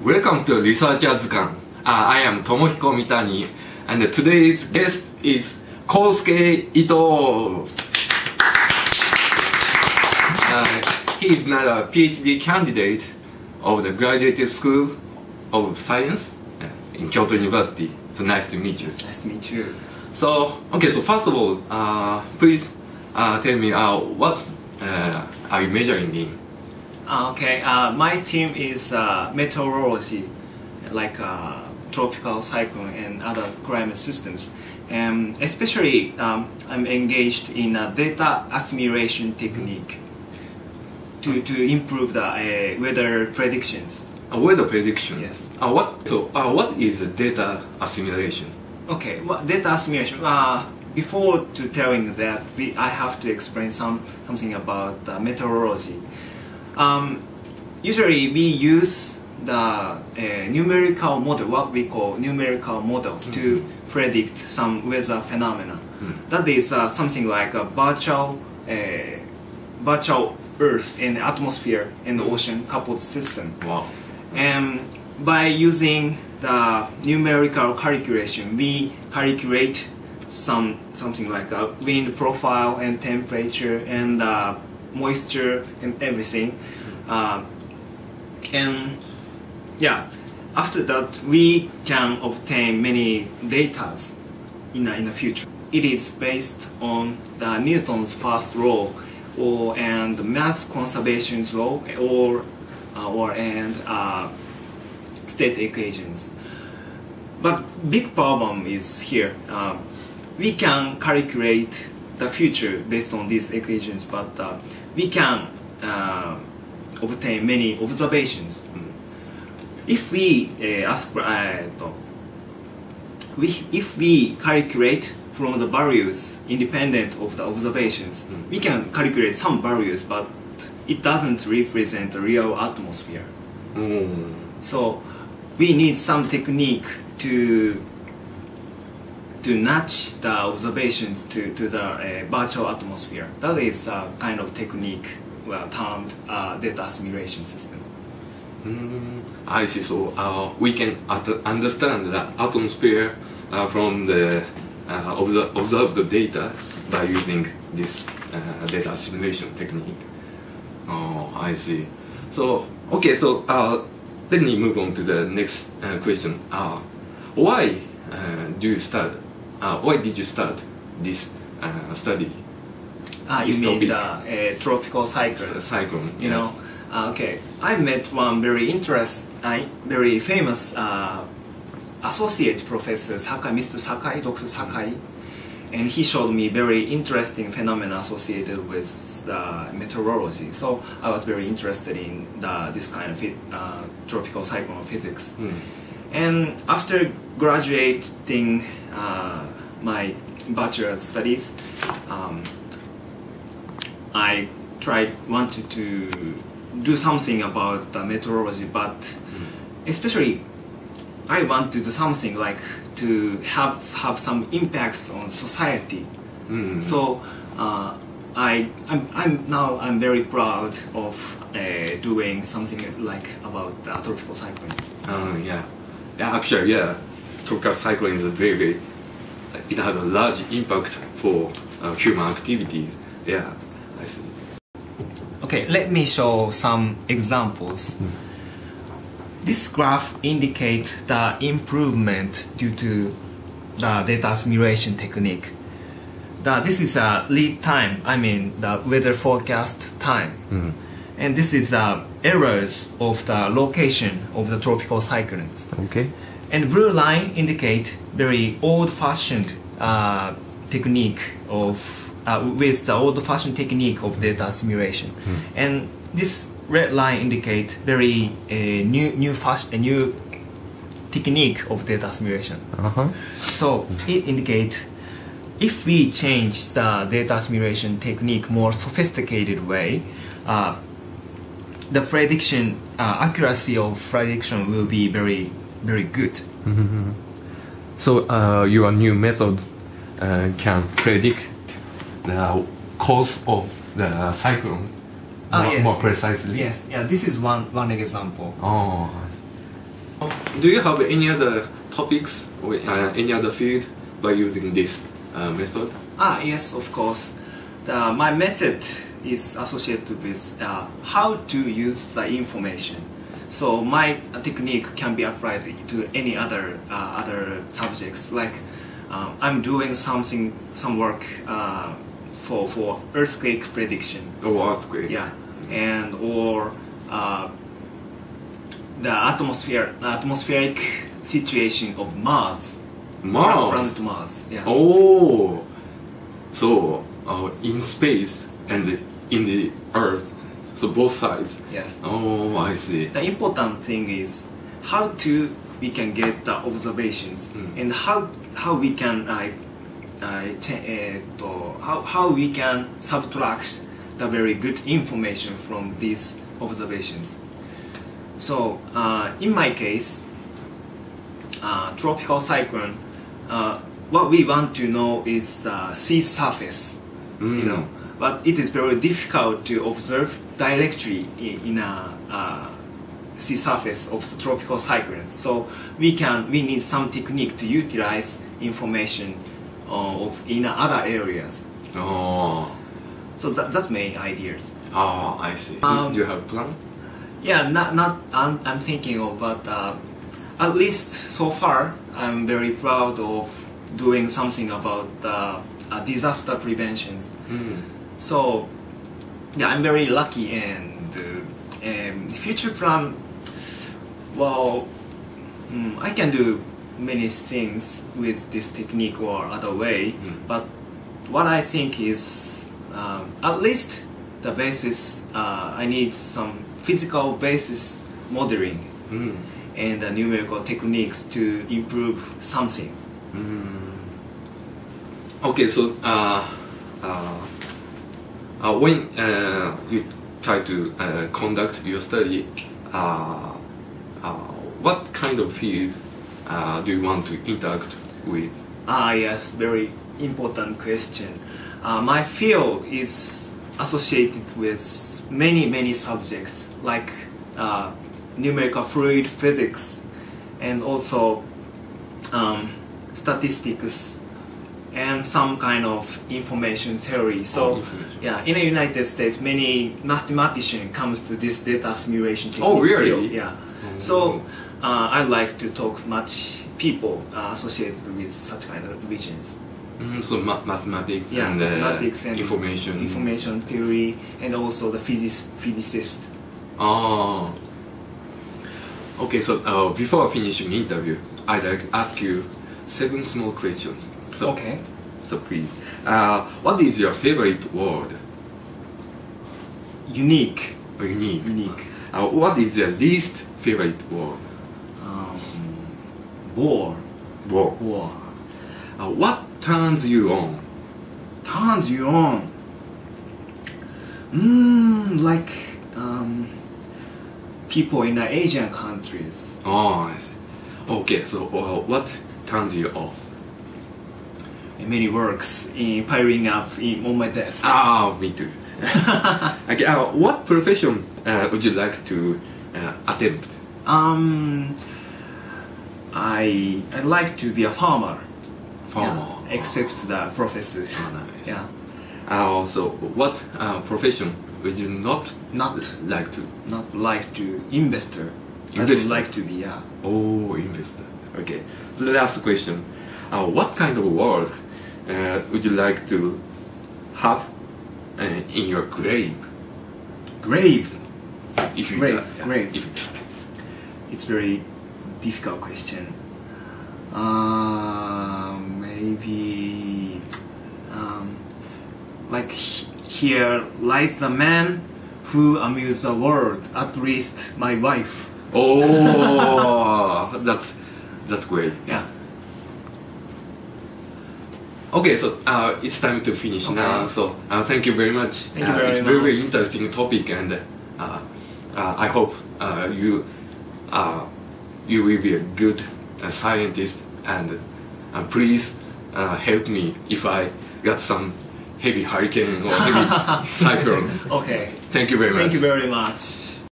Welcome to Researchers Kan. I am Tomohiko Mitani, and today's guest is Kosuke ITO. He is now a PhD candidate of the Graduate School of Science in Kyoto University. So nice to meet you. Nice to meet you. So, okay, so first of all, please tell me what are you majoring in? My team is meteorology, like tropical cyclone and other climate systems. Especially, I'm engaged in data assimilation technique to improve the weather predictions. Weather prediction? Yes. What is data assimilation? Okay, well, data assimilation. Before to telling that, I have to explain something about meteorology. Usually we use the numerical model, what we call numerical model, to predict some weather phenomena. That is something like a virtual Earth and atmosphere and ocean coupled system. Wow. And by using the numerical calculation, we calculate something like a wind profile and temperature and moisture and everything. And yeah, after that we can obtain many data in the future. It is based on the Newton's first law and mass conservation's law and state equations. But big problem is here. We can calculate the future based on these equations, but we can obtain many observations. If we if we calculate from the values independent of the observations, we can calculate some values, but it doesn't represent the real atmosphere. So we need some technique to match the observations to the virtual atmosphere. That is a kind of technique termed data assimilation system. I see. So we can understand the atmosphere from the observed data by using this data assimilation technique. Oh, I see. So okay, so let me move on to the next question. Why did you start this study? You mean the tropical cyclone? Cyclone, you yes. know. Okay, I met one very famous associate professor, Mr. Sakai, Dr. Sakai, and he showed me very interesting phenomena associated with meteorology. So I was very interested in this kind of tropical cyclone physics. And after graduating my bachelor's studies, I wanted to do something about meteorology, but especially I want to do something like to have some impacts on society. So I'm very proud of doing something like about tropical cyclones. Actually, tropical cyclone is it has a large impact for human activities. Yeah, I see. Okay, let me show some examples. This graph indicates the improvement due to the data assimilation technique. This is a lead time, I mean the weather forecast time. And this is errors of the location of the tropical cyclones. Okay. And blue line indicate very old-fashioned technique with the old-fashioned technique of data assimilation. And this red line indicate very new technique of data assimilation. So it indicates if we change the data assimilation technique more sophisticated way, the prediction accuracy of prediction will be very good. So your new method can predict the course of the cyclone. Yes. More precisely. Yes, yeah. This is one example. Oh. do you have any other topics or any other field by using this method? Yes, of course. My method is associated with how to use the information. So my technique can be applied to any other subjects. Like I'm doing some work for earthquake prediction. Oh, earthquake. Yeah, and or the atmospheric situation of Mars. Planet Mars. Yeah. Oh, so in space and in the Earth, so both sides. Yes. Oh, I see. The important thing is how we can get the observations and how we can how we can subtract the very good information from these observations. So in my case, tropical cyclone, what we want to know is the sea surface, you know, but it is very difficult to observe directly in a sea surface of the tropical cyclones. So we need some technique to utilize information in other areas. Oh. So that's main ideas. Oh, I see. Do you have a plan? Yeah, I'm thinking of, but at least so far I'm very proud of doing something about disaster preventions. So yeah, I'm very lucky, and future plan, well, I can do many things with this technique or other way, but what I think is at least the basis, I need some physical basis modeling and numerical techniques to improve something. Okay, so when you try to conduct your study, what kind of field do you want to interact with? Yes, very important question. My field is associated with many subjects like numerical fluid physics and also statistics and some kind of information theory. So yeah, in the United States, many mathematicians comes to this data assimilation technique. Oh, really? Field. Yeah. So I like to talk much people associated with such kind of divisions. So mathematics, Yeah, and, mathematics and information theory, and also the physicist. Oh. Okay, so before finishing the interview, I'd like to ask you 7 small questions. So, Okay. So please, what is your favorite word? Unique. Unique. Unique. What is your least favorite word? Bore. Bore. Bore. What turns you on? Turns you on. Like people in the Asian countries. Oh, I see. Okay, so what turns you off? Many works in piling up on my desk. Me too. Okay, what profession would you like to attempt? I'd like to be a farmer. Farmer. Yeah, except the professor. Oh, nice. Yeah. So, what profession would you not like to? Not like to investor. I Investor. would like to be, yeah. Oh, investor. Okay. The last question. What kind of world would you like to have in your grave? Grave. If you Grave. die, yeah. Grave. If, It's very difficult question. Maybe like here lies a man who amused the world, at least my wife. oh, that's great. Yeah. Okay, so it's time to finish now. So thank you very much. Thank you very it's much. very interesting topic, and I hope you will be a good scientist. And please help me if I got some heavy hurricane or heavy cyclone. Okay. Thank you very much. Thank you very much.